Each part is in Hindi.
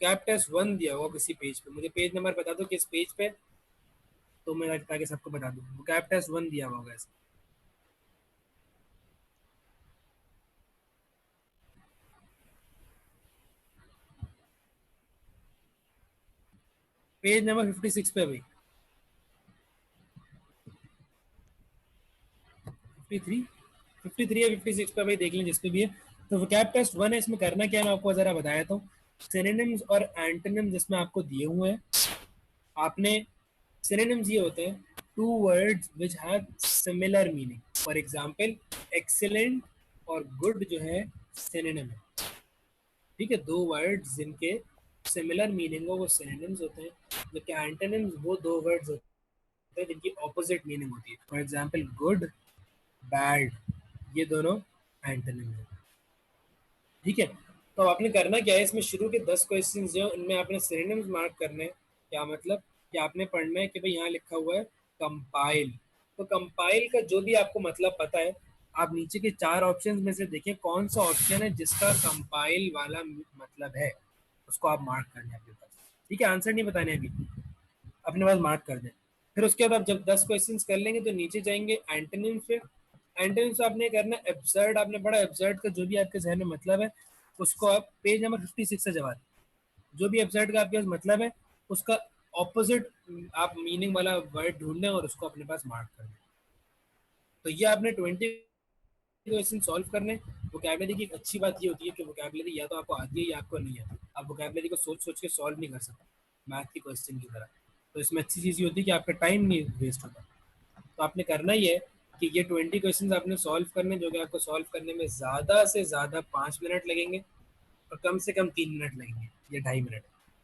कैप टेस्ट 1 दिया होगा किसी पेज पे, मुझे पेज नंबर बता दो किस पेज पे, तो मैं ताकि सबको बता दूँ। वो कैप टेस्ट 1 दिया हुआ होगा ऐसे। पेज नंबर 56 पे भाई। 53, 53 या 56 पे भाई, देख लें जिस पे भी है। तो वोकैब टेस्ट 1 है, इसमें करना क्या है मैं आपको जरा बताया था। सिनोनिम्स और एंटोनिम्स जिसमें आपको दिए हुए हैं, आपने सिनोनिम्स ये होते हैं two words which have similar meaning. For example excellent और गुड जो है सिनोनिम है, ठीक है, दो वर्ड्स जिनके सिमिलर मीनिंग हो वो सिनोनिम्स होते हैं, जबकि एंटोनिम्स वो दो वर्ड्स होते हैं जिनकी ऑपोजिट मीनिंग होती है। फॉर एग्जांपल गुड, बैड, ये दोनों एंटोनिम है, ठीक है। तो अब आपने करना क्या है, इसमें शुरू के 10 क्वेश्चन जो हैं, उनमें आपने सिनोनिम्स मार्क करने हैं। क्या मतलब कि आपने पढ़ना है कि भाई यहाँ लिखा हुआ है कंपाइल, तो कंपाइल का जो भी आपको मतलब पता है, आप नीचे के चार ऑप्शन में से देखिए कौन सा ऑप्शन है जिसका कंपाइल वाला मतलब है, उसको आप मार्क करना है अपने पास, ठीक है। आंसर नहीं बताने अभी, अपने पास मार्क कर दें। फिर उसके बाद आप जब 10 क्वेश्चंस कर लेंगे तो नीचे जाएंगे एंटोनिम्स पे। एंटोनिम्स आपने करना है एब्सर्ड, आपने पढ़ा एब्सर्ड का जो भी आपके जहन में मतलब है उसको आप पेज नंबर 56 से जवाब, जो भी एब्सर्ड का आपके पास मतलब है उसका ऑपोजिट आप मीनिंग वाला वर्ड ढूंढ लें और उसको अपने पास मार्क कर दें। तो ये आपने 20 क्वेश्चन सॉल्व करने। वोकैबलरी की एक अच्छी बात ये होती है कि वोकैबलरी या तो आपको आती है या आपको नहीं आती, आप वोकैबलरी को सोच सोच के सॉल्व नहीं कर सकते मैथ के क्वेश्चन की तरह। तो इसमें अच्छी चीज़ ये होती है कि आपका टाइम नहीं वेस्ट होता। तो आपने करना ही है कि ये 20 क्वेश्चन आपने सॉल्व करने, जो कि आपको सॉल्व करने में ज़्यादा से ज़्यादा 5 मिनट लगेंगे और कम से कम 3 मिनट लगेंगे या 2.5 मिनट।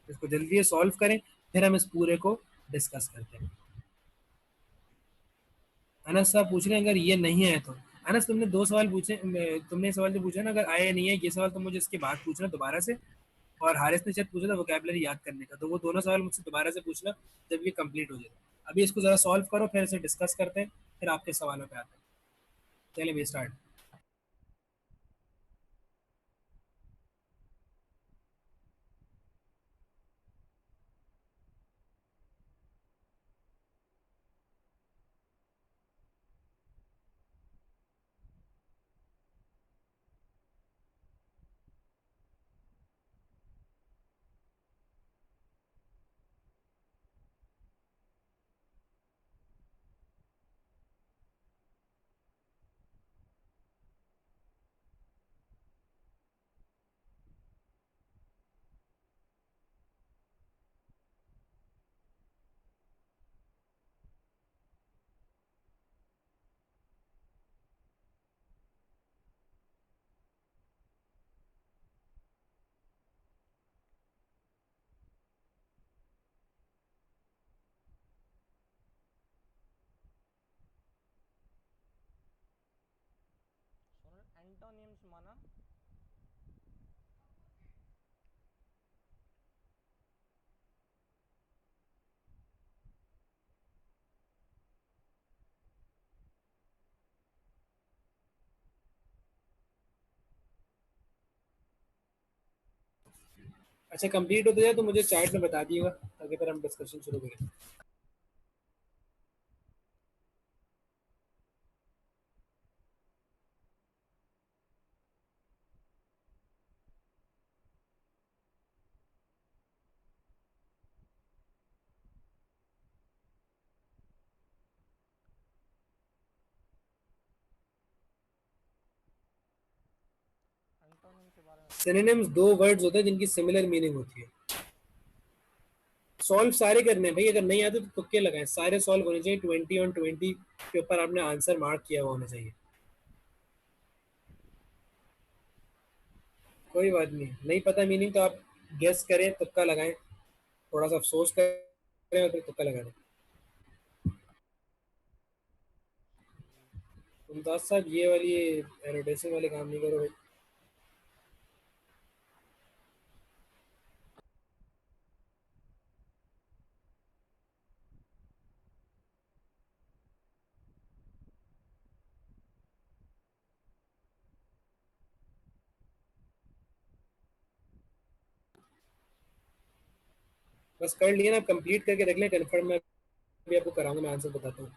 इसको जल्दी से सॉल्व करें, फिर हम इस पूरे को डिस्कस करते हैं। अनस साहब पूछ रहे हैं अगर ये नहीं है तो, अनस तुमने दो सवाल पूछे, तुमने सवाल जो पूछा ना अगर आया नहीं है ये सवाल, तो मुझे इसके बाद पूछना दोबारा से। और हारिस ने शायद पूछा था वोकैबलरी याद करने का, तो वो दोनों सवाल मुझसे दोबारा से पूछना जब ये कंप्लीट हो जाए। अभी इसको जरा सॉल्व करो फिर इसे डिस्कस करते हैं, फिर आपके सवालों पे आते हैं। चलिए भी स्टार्ट। एंटोनिम्स माना। अच्छा कंप्लीट होते जाए तो मुझे चैट में बता दिएगा ताकि फिर हम डिस्कशन शुरू करें। एंटोनिम के बारे में पूछा था। सिनोनिम्स दो वर्ड्स होते हैं जिनकी सिमिलर मीनिंग होती है। सॉल्व सारे करने हैं भाई, अगर नहीं आते तो तुक्के लगाएं, सारे सॉल्व होने चाहिए, 20 on 20 के ऊपर आपने आंसर मार्क किया हुआ होना चाहिए। कोई बात नहीं, नहीं पता मीनिंग तो आप गेस करें, तुक्का लगाएं, थोड़ा सा अफसोस करें और फिर तुक्का लगा दें। मुमताज साहब ये वाली एनोटेशन वाले काम नहीं करो भाई। बस कर लिए ना, कंप्लीट करके रख लें, कन्फर्म मैं भी आपको कराऊंगा, मैं आंसर बताता हूँ।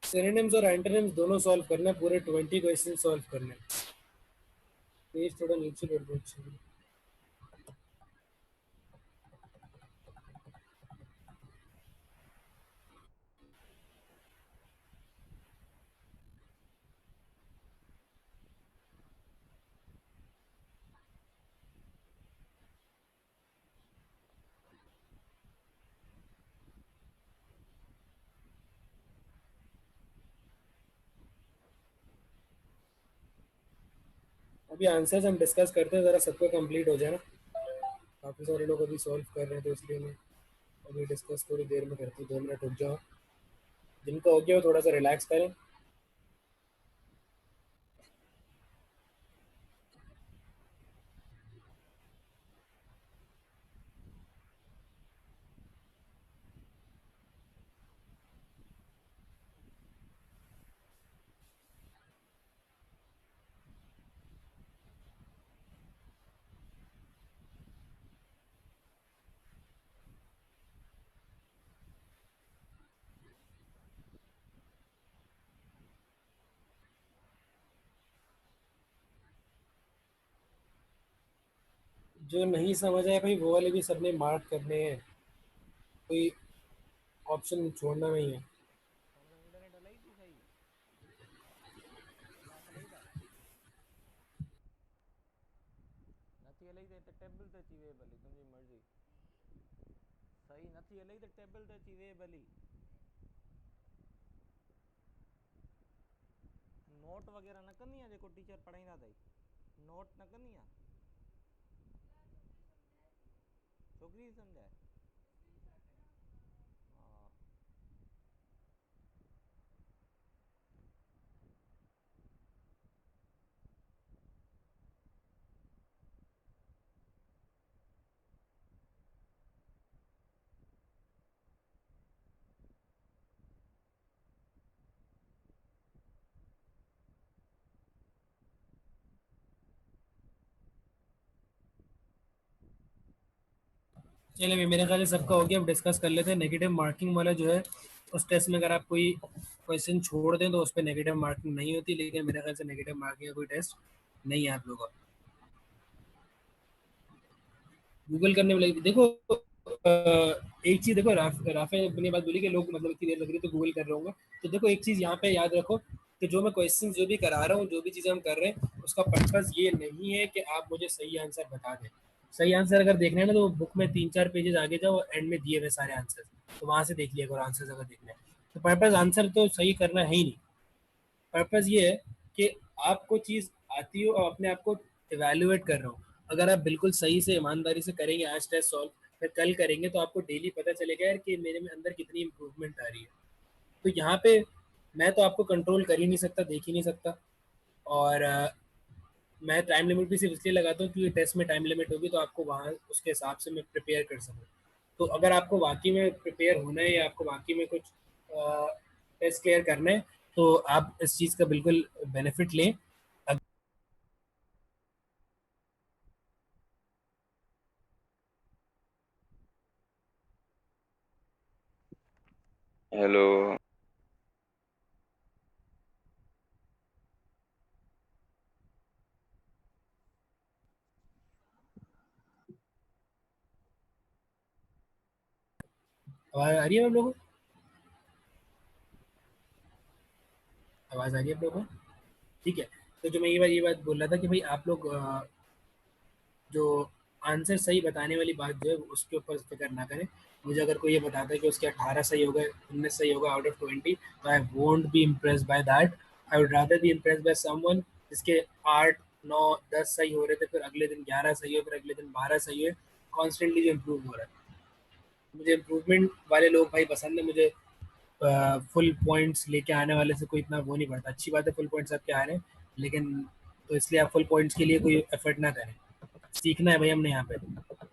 सिनोनिम्स और एंटोनिम्स दोनों सॉल्व करना है, पूरे 20 क्वेश्चन सॉल्व करने हैं। पेज थोड़ा नीचे कर दो। अच्छा, अभी आंसर्स हम डिस्कस करते हैं, ज़रा सबका कंप्लीट हो जाए ना। काफ़ी सारे लोग अभी सॉल्व कर रहे हैं, तो इसलिए मैं अभी डिस्कस थोड़ी देर में करती हूँ, 2 मिनट रुक जाओ। जिनका हो गया वो थोड़ा सा रिलैक्स करें। जो नहीं समझ आया भाई, वो वाले भी सबने मार्क करने हैं, कोई ऑप्शन छोड़ना नहीं है। तुमने इंटरनेट हलाई थी सही? ક્લાસ લઈ તા નથી હલાઈ તે ટેબલ તે ચીવે ભલી तुमरी मर्जी। सही નથી હલાઈ તે ટેબલ તે ચીવે ભલી। नोट वगैरह न करनी है जेको टीचर पढ़ाईंदा अथई, नोट न करनी आहे। छोकिरी थी सम्झाए। हा चलिए, मेरे ख्याल से सबका हो गया, अब डिस्कस कर लेते हैं। नेगेटिव मार्किंग वाला जो है, उस टेस्ट में अगर आप कोई क्वेश्चन छोड़ दें तो उस पर नेगेटिव मार्किंग नहीं होती, लेकिन मेरे ख्याल से नेगेटिव मार्किंग का कोई टेस्ट नहीं है आप लोगों का। गूगल करने में लगी देखो, एक चीज देखो, राफे ने बात बोली कि लोग मतलब इतनी देर लग रही है तो गूगल कर रहा हूँ। तो देखो एक चीज यहाँ पे याद रखो कि जो मैं क्वेश्चन जो भी करा रहा हूँ, जो भी चीजें हम कर रहे हैं, उसका पर्पज ये नहीं है कि आप मुझे सही आंसर बता दें। सही आंसर अगर देखना है ना, तो बुक में 3-4 पेजेस आगे जाओ, एंड में दिए हुए सारे आंसर, तो वहां से देख लिया करो आंसर अगर देखना है। तो पर्पज आंसर तो सही करना है ही नहीं। पर्पस ये है कि आपको चीज़ आती हो और अपने आप को इवेल्युएट कर रहा हूँ। अगर आप बिल्कुल सही से ईमानदारी से करेंगे आज टेस्ट सॉल्व, फिर कल करेंगे, तो आपको डेली पता चलेगा यार कि मेरे में अंदर कितनी इंप्रूवमेंट आ रही है। तो यहाँ पे मैं तो आपको कंट्रोल कर ही नहीं सकता, देख ही नहीं सकता। और मैं टाइम लिमिट भी सिर्फ इसलिए लगाता हूँ क्योंकि टेस्ट में टाइम लिमिट होगी तो आपको वहाँ उसके हिसाब से मैं प्रिपेयर कर सकूँ। तो अगर आपको वाकई में प्रिपेयर होना है या आपको वाकई में कुछ टेस्ट क्लियर करना है तो आप इस चीज़ का बिल्कुल बेनिफिट लें। हेलो। आवाज़ आ रही है आप लोगों को? आवाज़ आ रही है आप लोगों को? ठीक है। तो जो मैं ये बात बोल रहा था कि भाई आप लोग जो आंसर सही बताने वाली बात जो है उसके ऊपर फिक्र ना करें। मुझे अगर कोई ये बताता है कि उसके 18 सही हो गए, 19 सही होगा आउट ऑफ 20, तो I won't be impress by that. I would rather be impress by someone जिसके 8 9 10 सही हो रहे थे, फिर अगले दिन 11 सही हो, फिर अगले दिन 12 सही है, कॉन्स्टेंटली जो इम्प्रूव हो रहा है। मुझे इम्प्रूवमेंट वाले लोग भाई पसंद है। मुझे फुल पॉइंट्स लेके आने वाले से कोई इतना वो नहीं पड़ता। अच्छी बात है फुल पॉइंट्स आपके आ रहे हैं, लेकिन तो इसलिए आप फुल पॉइंट्स के लिए कोई एफर्ट ना करें। सीखना है भाई हमने यहाँ पे।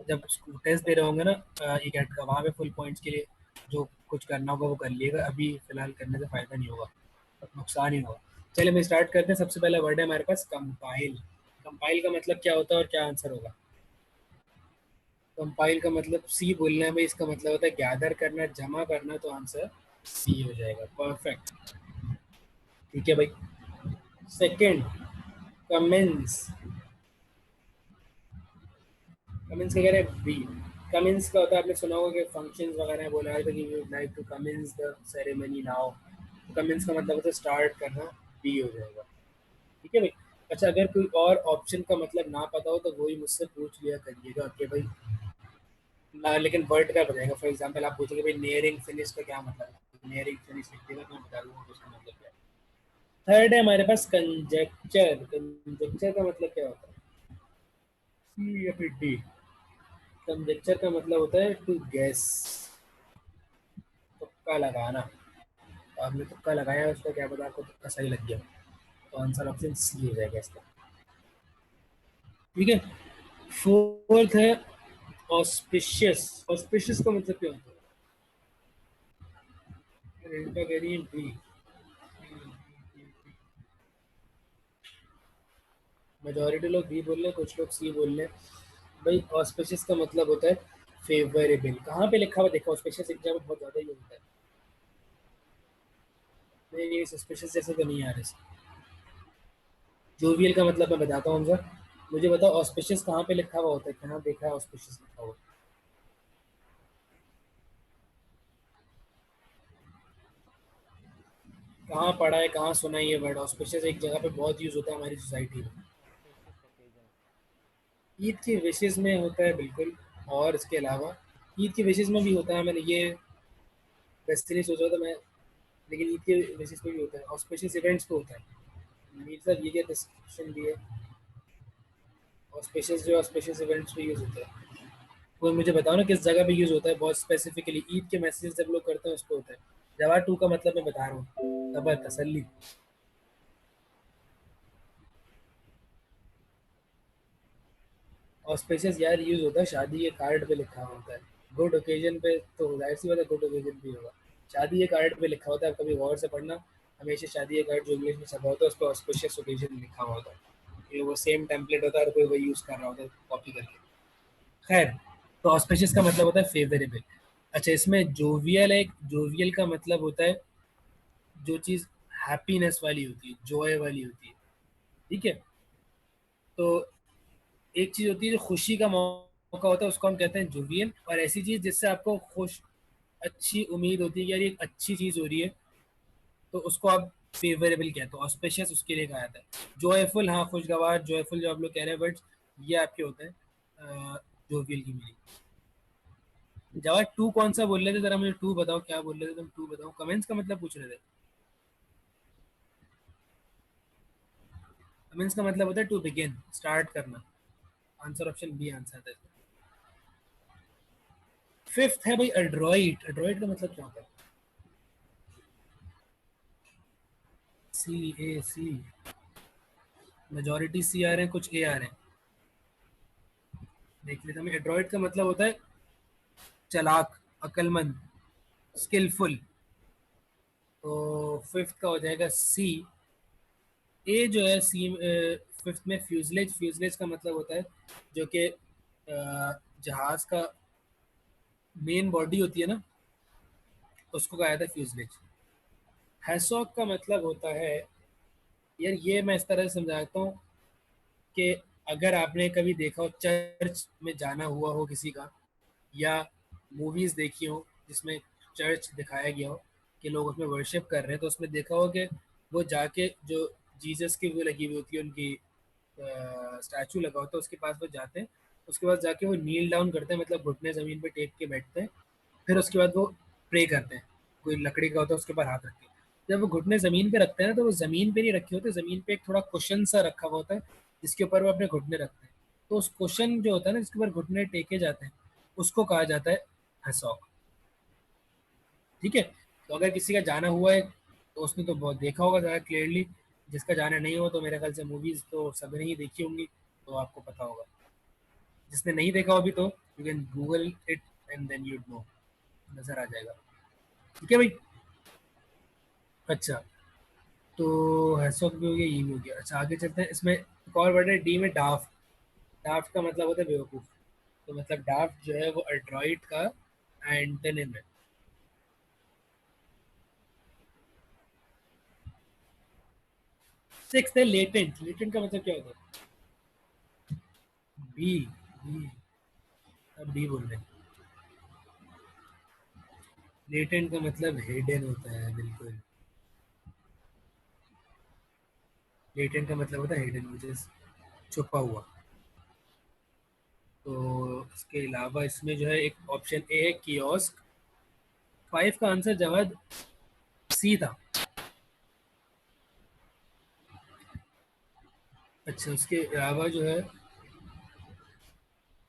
जब टेस्ट दे रहे होंगे ना एक एड का, वहाँ पे फुल पॉइंट्स के लिए जो कुछ करना होगा वो कर लिएगा। अभी फिलहाल करने से फ़ायदा नहीं होगा, नुकसान ही होगा। चलिए मैं स्टार्ट करते हैं। सबसे पहला वर्ड है हमारे पास कंपाइल। कंपाइल का मतलब क्या होता है और क्या आंसर होगा? कंपाइल का मतलब सी बोलना है भाई। इसका मतलब होता है गैदर करना, जमा करना, तो आंसर सी हो जाएगा। परफेक्ट। ठीक है भाई। Second, commence. कमेंस का कह रहे हैं बी। कमेंस का होता है, आपने सुना होगा कि फंक्शंस वगैरह बोला है कि you like to commence the ceremony now. Commence का मतलब होता है स्टार्ट करना, बी हो जाएगा। ठीक है भाई। अच्छा, अगर कोई और ऑप्शन का मतलब ना पता हो तो वही मुझसे पूछ लिया करिएगा कि भाई ना, लेकिन वर्ड का बताएगा। फॉर एग्जाम्पल आप पूछेंगे भाई नियरिंग फिनिश का क्या मतलब है, नियरिंग फिनिश लिख देगा तो मैं बता दूंगा कि उसका मतलब क्या है। थर्ड है हमारे पास कंजेक्चर। कंजेक्चर का मतलब क्या होता है? सी या फिर डी? कंजेक्चर का मतलब होता है टू गेस, तुक्का लगाना। तो आपने तुक्का लगाया, उसका क्या पता आपको तुक्का सही लग गया, तो आंसर ऑप्शन सी हो जाएगा इसका। ठीक है। फोर्थ है ऑस्पिशियस। ऑस्पिशियस का मतलब क्या होता है? रेंटा कह डी। मेजोरिटी लोग बी बोल रहे हैं, कुछ लोग सी बोल रहे हैं। भाई ऑस्पिशियस का मतलब होता है फेवरेबल। कहाँ पे लिखा हुआ देखा? ऑस्पिशियस एग्जाम में बहुत ज़्यादा ही होता है। नहीं नहीं, सस्पिशियस जैसे तो नहीं आ रहे। जोवियल का मतलब मैं बताता हूँ सर। मुझे बताओ ऑस्पिशियस कहाँ पे लिखा हुआ होता है? कहाँ देखा है ऑस्पिशियस लिखा हुआ? कहाँ पढ़ा है, कहाँ सुना है ये वर्ड ऑस्पिशियस? एक जगह पे बहुत यूज होता है हमारी सोसाइटी में। Auspicious occasion. ईद की विशेष में होता है बिल्कुल। और इसके अलावा ईद की विशेष में भी होता है। मैंने ये वैसे नहीं सोचा था मैं, लेकिन ईद के विशेष में भी होता है। ऑस्पिशियस इवेंट्स पे होता है। मीर साहब ये क्या डिस्क्रिप्शन दी है? ऑस्पिशियस जो ऑस्पिशियस इवेंट्स पे यूज होता है, कोई मुझे बताओ ना किस जगह पे यूज होता है बहुत स्पेसिफिकली। ईद के मैसेज जब लोग करते हैं उस पर होता है। जवाब टू का मतलब मैं बता रहा हूँ, खबर तसल्ली। ऑस्पिशियस यार यूज होता है शादी के कार्ड पे लिखा हुआ होता है। गुड ओकेजन पे तो जाहिर सी बात है गुड ओकेजन भी होगा। शादी के कार्ड पे लिखा होता है, कभी गौर से पढ़ना। हमेशा शादी के कार्ड जो इंग्लिश में छपा होता है उस पर ऑस्पिशियस ओकेजन लिखा हुआ होता है। ये वो सेम टेम्पलेट होता है और कोई वही यूज कर रहा होता है कॉपी करके। खैर, तो ऑस्पिशियस का मतलब होता है फेवरेबल। अच्छा, इसमें जोवियल है। जोवियल का मतलब होता है जो चीज़ हैप्पीनेस वाली होती है, जॉय वाली होती है। ठीक है। तो एक चीज़ होती है जो खुशी का मौका होता है, उसको हम कहते हैं जोवियल। और ऐसी चीज़ जिससे आपको खुश, अच्छी उम्मीद होती है कि यार ये एक अच्छी चीज़ हो रही है, तो उसको आप फेवरेबल कहते हो। ऑस्पेशियस उसके लिए कहा जाता है। जॉयफुल, हाँ खुशगवार, जॉयफुल जो आप लोग कह रहे हैं वर्ड्स, ये आपके होते हैं जोवियल की मीनिंग। जवाब टू कौन सा बोल रहे थे? जरा मुझे टू बताओ, क्या बोल रहे थे तुम? टू बताओ। कमेंट्स का मतलब पूछ रहे थे। कमेंट्स का मतलब होता है टू बिगिन, स्टार्ट करना। आंसर ऑप्शन बी आंसर है। फिफ्थ है भाई एड्रॉइड। एड्रॉइड का मतलब क्या होता है? सी ए सी। मेजोरिटी सी आ रहे हैं, कुछ ए आ रहे हैं। देख लेते हैं। एड्रॉइड का मतलब होता है चालाक, अक्लमंद, स्किलफुल। तो फिफ्थ का हो जाएगा सी। ए जो है सी, फिफ्थ में फ्यूजलेज। फ्यूजलेज का मतलब होता है जो कि जहाज का मेन बॉडी होती है ना, उसको कहा जाता है फ्यूजलेज। हैसॉक का मतलब होता है, यार ये मैं इस तरह से समझाता हूँ कि अगर आपने कभी देखा हो चर्च में जाना हुआ हो किसी का, या मूवीज देखी हो जिसमें चर्च दिखाया गया हो कि लोग उसमें वर्शिप कर रहे हैं, तो उसमें देखा हो कि वो जाके जो जीसस की वो लगी हुई होती है उनकी स्टैचू लगा होता है उसके पास वो जाते हैं। उसके बाद जाके वो नील डाउन करते हैं, मतलब घुटने जमीन पे टेक के बैठते हैं। फिर उसके बाद वो प्रे करते हैं। कोई लकड़ी का होता है उसके ऊपर हाथ रख के। जब वो घुटने जमीन पे रखते हैं ना, तो वो जमीन पे नहीं रखे होते, जमीन पे एक थोड़ा कुशन सा रखा हुआ होता है जिसके ऊपर वो अपने घुटने रखते हैं। तो उस कुशन जो होता है ना जिसके ऊपर घुटने टेके जाते हैं, उसको कहा जाता है हसॉक। ठीक है। तो अगर किसी का जाना हुआ है तो उसने तो बहुत देखा होगा ज़्यादा क्लियरली। जिसका जाना नहीं हो तो मेरे ख्याल से मूवीज तो सबने ही देखी होंगी, तो आपको पता होगा। जिसने नहीं देखा हो अभी तो you can Google it and then you know, नजर आ जाएगा। ठीक है भाई। अच्छा, तो हैसॉक भी हो गया, ये भी हो गया। अच्छा आगे चलते हैं। इसमें एक और वर्ड है डी में, डाफ्ट। डाफ्ट का मतलब होता है बेवकूफ़। तो मतलब डाफ्ट जो है वो एड्रॉइड का एंटोनिम है। सिक्स है लेटेंट। लेटेंट का मतलब क्या होता है? बी। बी। अब बी बोल रहे हैं। लेटेंट का मतलब हिडन होता है, बिल्कुल। लेटेंट का मतलब होता है हिडन, मुझे छुपा हुआ। तो इसके अलावा इसमें जो है एक ऑप्शन ए है कियोस्क। फाइव का आंसर जवाब सी था। अच्छा, उसके अलावा जो है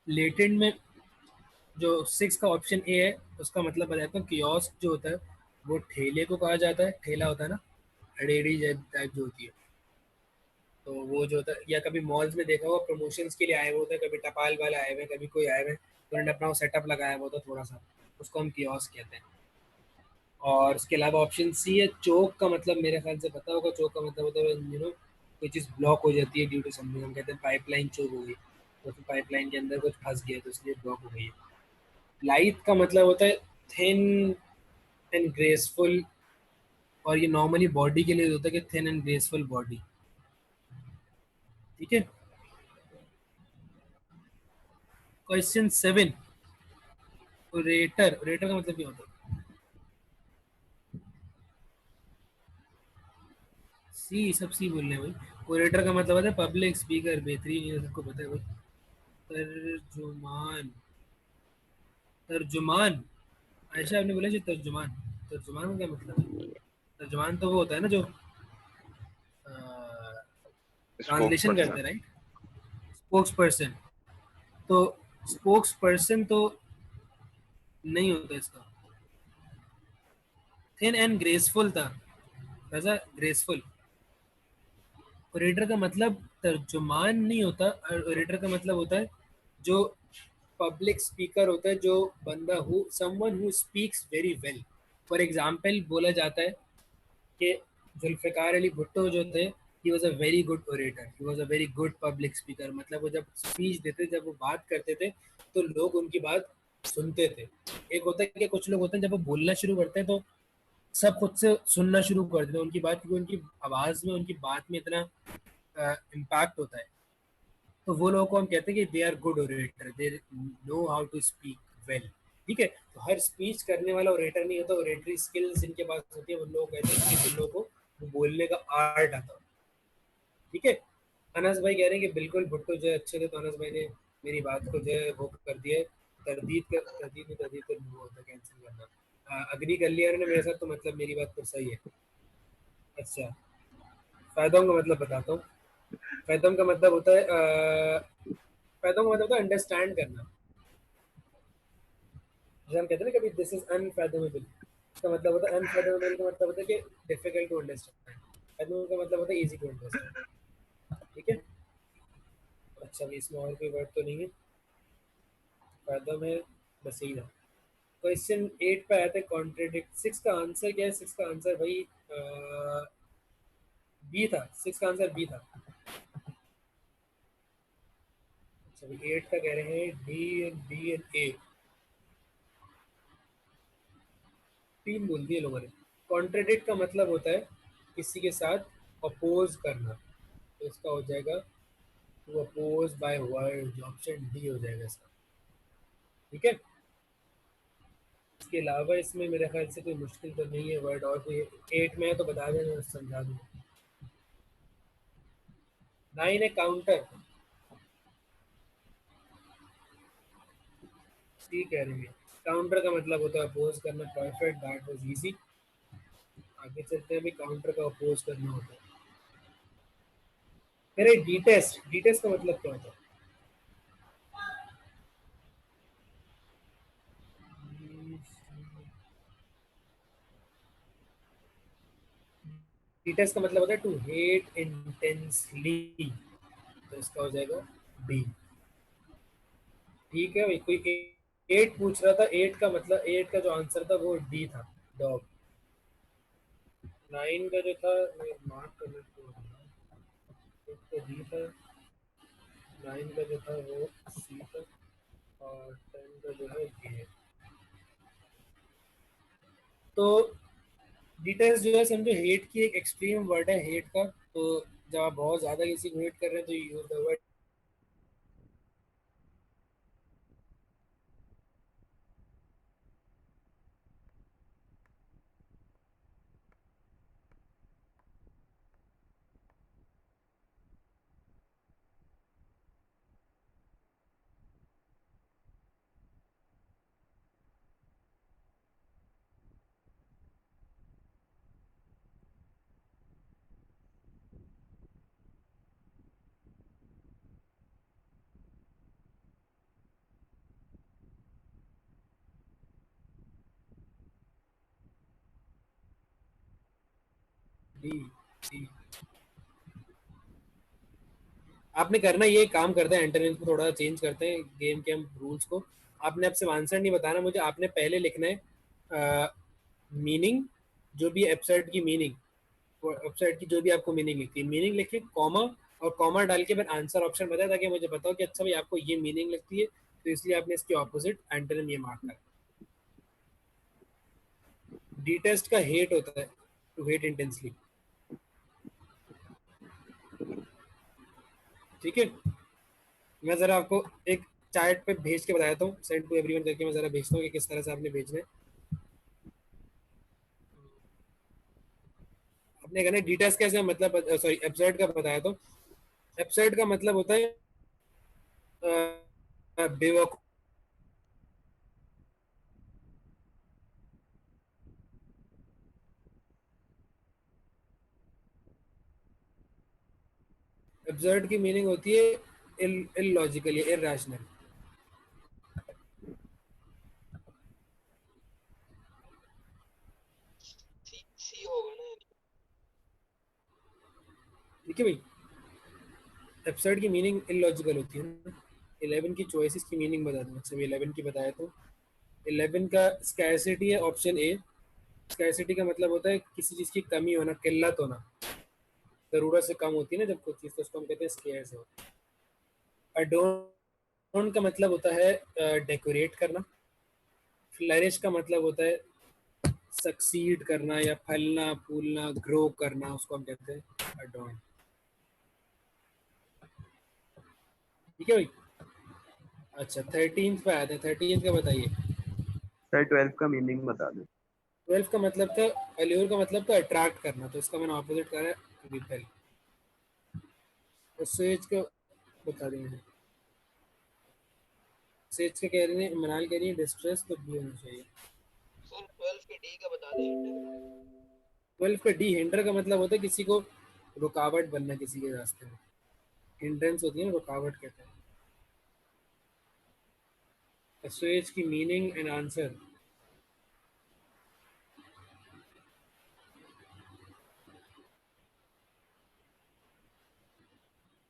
लेटेंट में जो सिक्स का ऑप्शन ए है, उसका मतलब बताता हूँ। कियोस्क जो होता है वो ठेले को कहा जाता है। ठेला होता है ना, रेडी टाइप जो होती है। तो वो जो होता है, या कभी मॉल्स में देखा हुआ प्रमोशंस के लिए आए हुए होते हैं, कभी टपाल वाले आए हुए हैं, कभी कोई आए हुए हैं, तो उन्होंने अपना वो सेटअप लगाया हुआ होता है थोड़ा सा, उसको हम कियोस्क कहते हैं। और उसके अलावा ऑप्शन सी है चोक। का मतलब मेरे ख्याल से पता होगा। चोक का मतलब होता है कोई चीज़ ब्लॉक हो जाती है ड्यू टू समथिंग, हम कहते हैं पाइपलाइन चोक हो गई। तो फिर पाइपलाइन के अंदर कुछ फंस गया तो इसलिए ब्लॉक हो गई है। लाइट का मतलब होता है थिन एंड ग्रेसफुल। और ये नॉर्मली बॉडी के लिए होता है कि थिन एंड ग्रेसफुल बॉडी। ठीक है। Question seven, orator. ओरेटर का मतलब क्या होता है? सी, सब सी बोल रहे हैं भाई। ओरेटर का मतलब होता है पब्लिक स्पीकर। बेहतरीन, ये सबको पता है भाई। तर्जुमान। तर्जुमान। ऐसा आपने बोला जी तर्जुमान। तर्जुमान का क्या मतलब है? तर्जुमान तो वो होता है ना जो स्पोक्स ट्रांसलेशन करते पर्सन। हैं, राइट? Spokes person. तो स्पोक्स पर्सन तो नहीं होता इसका। थिन एंड ग्रेसफुल था, वैसा ग्रेसफुल। ओरेटर का मतलब तर्जुमान नहीं होता। ओरेटर का मतलब होता है जो पब्लिक स्पीकर होता है, जो बंदा who someone who speaks very well. For example बोला जाता है कि जुल्फ़िकार अली भुट्टो जो थे, he was a very good orator, he was a very good public speaker. मतलब वो जब स्पीच देते, जब वो बात करते थे, तो लोग उनकी बात सुनते थे। एक होता है कि कुछ लोग होते हैं जब वो बोलना शुरू करते हैं तो सब खुद से सुनना शुरू कर देते हैं उनकी बात, क्योंकि उनकी आवाज़ में, उनकी बात में इतना इम्पैक्ट होता है। तो वो लोगों को हम कहते हैं कि they are good orator, they know how to speak well. ठीक है। तो हर स्पीच करने वाला ओरेटर नहीं होता। ओरेटरी स्किल्स जिनके पास होती है उन लोग कहते हैं कि जिन लोगों को बोलने का आर्ट आता हो। ठीक है। अनस भाई कह रहे हैं कि बिल्कुल भुट्टो जो है अच्छे थे, तो अनस भाई ने मेरी बात को जो है वो कर दिया है। तरदीद कर वो होता है कैंसिल करना। अग्री कर लिया उन्होंने मेरे साथ, तो मतलब मेरी बात तो सही है। अच्छा, फायदों का मतलब बताता हूँ। फायदों का मतलब होता है फायदों का मतलब होता है अंडरस्टैंड करना। जैसे हम कहते हैं ना कभी दिस इज अनफैथमेबल, इसका मतलब होता है अनफैथमेबल का मतलब होता है कि डिफिकल्ट टू अंडरस्टैंड। फैथमेबल का मतलब होता है इजी टू अंडरस्टैंड। ठीक है। अच्छा, अभी इसमें और कोई वर्ड तो नहीं है, कदम है, बस यही था। क्वेश्चन 8 पे आया था कॉन्ट्रेडिक्ट। 6 का आंसर क्या है? 6 का आंसर भाई बी था। 6 का आंसर बी था। अच्छा, अभी 8 का कह रहे हैं डी एंड बी एंड ए, तीन बोल दिए लोगों ने। कॉन्ट्रेडिक्ट का मतलब होता है किसी के साथ अपोज करना, तो इसका हो जाएगा to oppose by word, option D हो जाएगा इसका। ठीक है। इसके अलावा इसमें मेरे ख्याल से कोई मुश्किल तो नहीं है वर्ड, और कोई 8 में है तो बता देना, मैं समझा दूंगा। 9 है काउंटर। सी कह रही है काउंटर का मतलब होता है अपोज करना। Perfect, that was easy. आगे चलते हैं, अभी काउंटर का अपोज करना होता है। मेरे डी टेस्ट, डी टेस्ट का मतलब क्या होता है? डी टेस्ट का मतलब होता है टू हेट इंटेंसली, तो इसका हो जाएगा बी। ठीक है भाई, कोई 8 पूछ रहा था, 8 का मतलब 8 का जो आंसर था वो डी था, डॉग। 9 का जो था, मार्क करना तो तो डी था। 9 का जो था वो सी था, और 10 का जो है ये है। तो डिटेल्स जो है समझो, हेट की एक एक्सट्रीम वर्ड है हेट का। तो जब आप बहुत ज्यादा किसी को हेट कर रहे हैं तो use the word D C. आपने करना ये काम करते हैं, एंटरनेट को थोड़ा चेंज करते हैं गेम के हम रूल्स को। आपने अब सिर्फ आंसर नहीं बताना मुझे, आपने पहले लिखना है मीनिंग, जो भी एब्सर्ड की मीनिंग, वेबसाइट की जो भी आपको मीनिंग लिखती है, मीनिंग लिखे कॉमा, और कॉमा डाल के फिर आंसर ऑप्शन बताया, ताकि मुझे बताओ कि अच्छा भाई आपको ये मीनिंग लगती है, तो इसलिए आपने इसके ऑपोजिट एंटोनिम ये मार्क करा। डी टेस्ट का हेट होता है टू हेट इंटेंसली। ठीक है। मैं जरा आपको एक चैट पे भेज के बताता हूँ, सेंड टू एवरीवन करके मैं जरा भेजता हूँ कि किस तरह से आपने भेजना है। आपने कहना डी टेस्ट कैसे मतलब, सॉरी एब्सर्ड का बताया, तो एब्सर्ड का मतलब होता है बेवकूफ। एब्सर्ड की मीनिंग होती है इलॉजिकल या इरेशनल। सी होगा ना। ठीक है भाई, एब्सर्ड की मीनिंग इलॉजिकल होती है ना। 11 की चॉइसेस की मीनिंग बता दूँ, अच्छा 11 की बताया तो 11 का स्कैरसिटी है, ऑप्शन ए। स्कैरसिटी का मतलब होता है किसी चीज़ की कमी होना, किल्लत होना, ज़रूरत से कम होती है ना जब कोई चीज़, तो उसको हम कहते हैं स्केर्स है। अडोन का मतलब होता है डेकोरेट करना। फ्लरिश का मतलब होता है सक्सीड करना या फलना फूलना, ग्रो करना, उसको हम कहते हैं अडोन। ठीक है भाई। अच्छा 13 पे आया था, 13 का बताइए। सर 12 का मीनिंग बता दो। 12 का मतलब था, अल्यूर का मतलब था अट्रैक्ट करना, तो इसका मैंने ऑपोजिट करा है रिपेल। और सेज का बता देंगे। सेज का कह रही है, मनाल कह रही है डिस्ट्रेस, तो बी होना चाहिए। सर 12 के डी का बता दें, हिंटर। 12 का डी हिंडर का मतलब होता है किसी को रुकावट बनना किसी के रास्ते में। हिंड्रेंस होती है ना, रुकावट कहते हैं। सेज की मीनिंग एंड आंसर,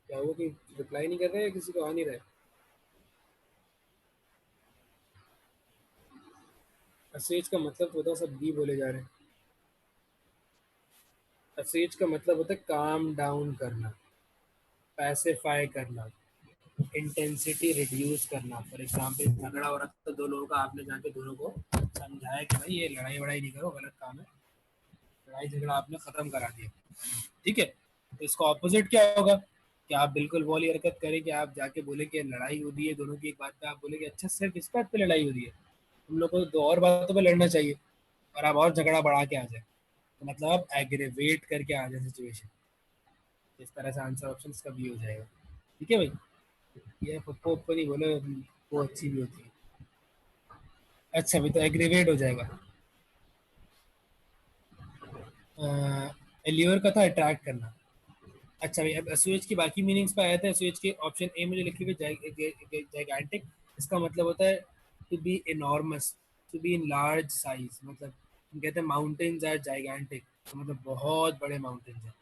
क्या हुआ कि रिप्लाई नहीं कर रहे या किसी को आ नहीं रहा है? असेज का मतलब होता है सब बी बोले जा रहे हैं। असेज का मतलब होता है काम डाउन करना, पैसिफाई करना, इंटेंसिटी रिड्यूस करना। फॉर एग्जाम्पल झगड़ा हो रहा था तो दो लोगों का, आपने जाके दोनों को समझाया कि भाई ये लड़ाई वड़ाई नहीं करो, गलत काम है, लड़ाई झगड़ा आपने खत्म करा दिया। ठीक है, तो इसका ऑपोजिट क्या होगा कि आप बिल्कुल वो वाली हरकत करें कि आप जाके बोले कि लड़ाई हो रही है दोनों की, एक बात पे आप बोले कि अच्छा सिर्फ इस बात पे लड़ाई हो रही है, हम लोग को तो दो और बातों पे लड़ना चाहिए, और आप और झगड़ा बढ़ा के आ जाए, तो मतलब आप एग्रेवेट करके आ जाए सिचुएशन। इस तरह से आंसर ऑप्शन इसका बी हो जाएगा। ठीक है भाई, ये पप्पो ऊपर नहीं बोले, वो अच्छी भी होती है। अच्छा भाई, तो एग्रीवेट हो जाएगा। एल्योर का था अट्रैक्ट करना। अच्छा भाई, अब एसओएच की बाकी मीनिंग्स पे आया था। एसओएच के ऑप्शन ए में जो लिखी हुई जाइगैंटिक, इसका मतलब होता है to be enormous, to be in large size. मतलब हम कहते हैं माउंटेन्स आर जाइगैंटिक, तो मतलब बहुत बड़े माउंटेन्स हैं।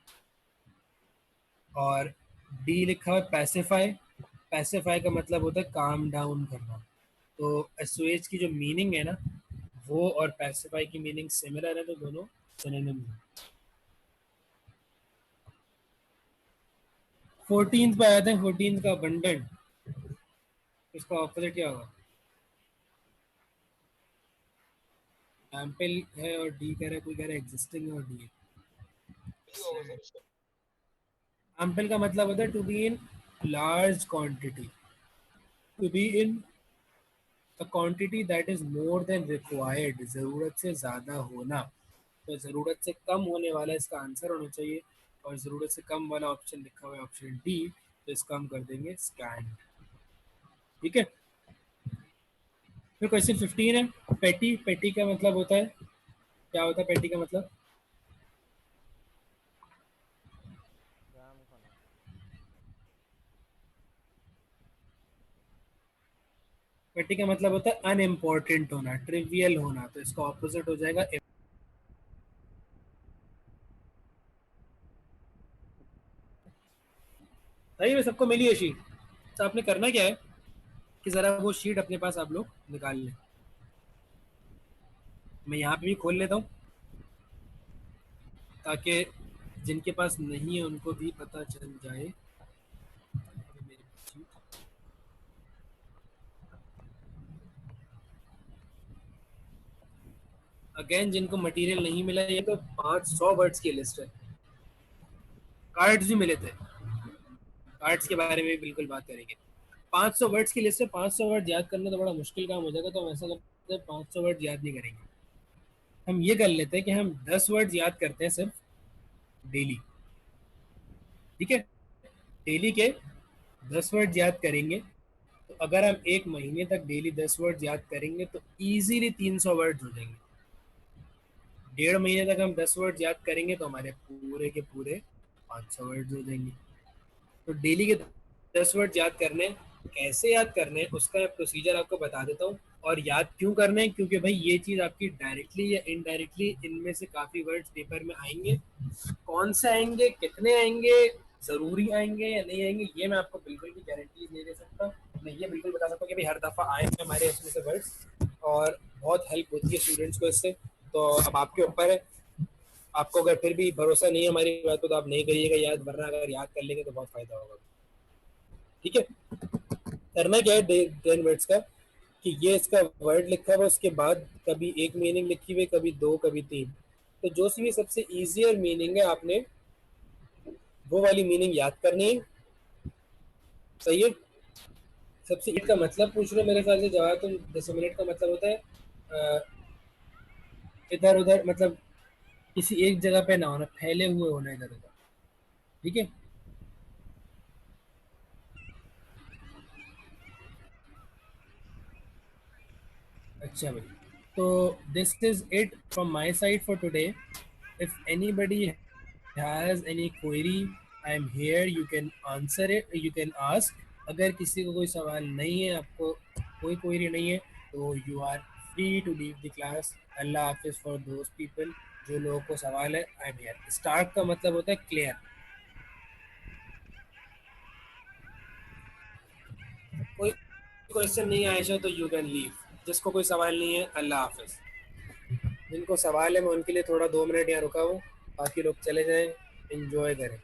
और डी लिखा हुआ है पैसिफाई, पैसिफाई का मतलब होता है काम डाउन करना। तो एसओएच की जो मीनिंग है ना, वो और पैसिफाई की मीनिंग सिमिलर है, तो दोनों सिनोनिम है। 14th पे आया था, 14th का अबंडेंट, इसका ऑपोजिट क्या होगा? एम्पल है और डी कह रहा है, कोई कह रहा है एग्जिस्टिंग है और डी है। बी होगा सर इसका। एम्पल का मतलब होता है to be in large quantity, to be in a quantity that is more than required, ज़रूरत से ज़्यादा होना। तो ज़रूरत से कम होने वाला इसका आंसर होना चाहिए, और ज़रूरत से कम वाला ऑप्शन लिखा हुआ है ऑप्शन डी, तो इसका हम कर देंगे स्कैंड। ठीक है, फिर क्वेश्चन 15 है पेटी। पेटी का मतलब होता है, क्या होता है पेटी का मतलब? जाम खाना। पेटी का मतलब होता है अनइम्पोर्टेंट होना, ट्रिवियल होना, तो इसका ऑपोजिट हो जाएगा। सही में सबको मिली है शीट? तो आपने करना क्या है कि ज़रा वो शीट अपने पास आप लोग निकाल लें। मैं यहाँ पे भी खोल लेता हूँ, ताकि जिनके पास नहीं है उनको भी पता चल जाए। मेरे पास sheet। अगेन जिनको मटेरियल नहीं मिला, ये तो 500 वर्ड्स की लिस्ट है। कार्ड्स भी मिले थे, कार्ड्स के बारे में भी बिल्कुल बात करेंगे। 500 वर्ड्स की लिस्ट है, 500 वर्ड याद करना तो बड़ा मुश्किल काम हो जाएगा, तो हम ऐसा करते हैं 500 वर्ड याद नहीं करेंगे। हम ये कर लेते हैं कि हम 10 वर्ड याद करते हैं सिर्फ डेली। ठीक है, डेली के 10 वर्ड याद करेंगे। तो अगर हम एक महीने तक डेली 10 वर्ड याद करेंगे तो इजीली 300 वर्ड हो जाएंगे। 1.5 महीने तक हम 10 वर्ड याद करेंगे तो हमारे पूरे के पूरे 500 वर्ड हो जाएंगे। तो डेली के 10 वर्ड याद करने, कैसे याद करने उसका प्रोसीजर आपको बता देता हूँ। और याद क्यों करना है, क्योंकि भाई ये चीज़ आपकी डायरेक्टली या इनडायरेक्टली इनमें से काफ़ी वर्ड्स पेपर में आएंगे। कौन से आएंगे, कितने आएंगे, ज़रूरी आएंगे या नहीं आएंगे, ये मैं आपको बिल्कुल भी गारंटी नहीं दे सकता। मैं ये बिल्कुल बता सकता हूँ कि भाई हर दफ़ा आएंगे हमारे इसमें से वर्ड्स, और बहुत हेल्प होती है स्टूडेंट्स को इससे। तो अब आपके ऊपर है, आपको अगर फिर भी भरोसा नहीं है हमारी बात पे तो आप नहीं करिएगा याद, वरना अगर याद कर लेंगे तो बहुत फायदा होगा। ठीक है, करना क्या है 10 वर्ड्स का, कि ये इसका वर्ड लिखा हुआ, उसके बाद कभी एक मीनिंग लिखी हुई, कभी दो, कभी तीन। तो जो सी भी सबसे इजियर मीनिंग है आपने वो वाली मीनिंग याद करनी है। सही है, सबसे इट का मतलब पूछ रहे हो मेरे ख्याल से जवाब, तुम 10 मिनट का मतलब होता है इधर उधर, मतलब किसी एक जगह पे ना होना, फैले हुए होना इधर उधर। ठीक है, अच्छा भाई, तो this is it from my side for today. If anybody has any query, I am here, you can answer it, you can ask. अगर किसी को कोई सवाल नहीं है, आपको कोई क्वेरी नहीं है, तो you are free to leave the class. अल्लाह हाफिज फॉर दोज पीपल जो लोगों को सवाल है। I am here. स्टार्ट का मतलब होता है क्लियर। क्वेश्चन नहीं आयशा तो यू कैन लीव। जिसको कोई सवाल नहीं है अल्लाह हाफिज। जिनको सवाल है मैं उनके लिए थोड़ा 2 मिनट यहाँ रुका हूँ, बाकी लोग चले जाएं, एंजॉय करें।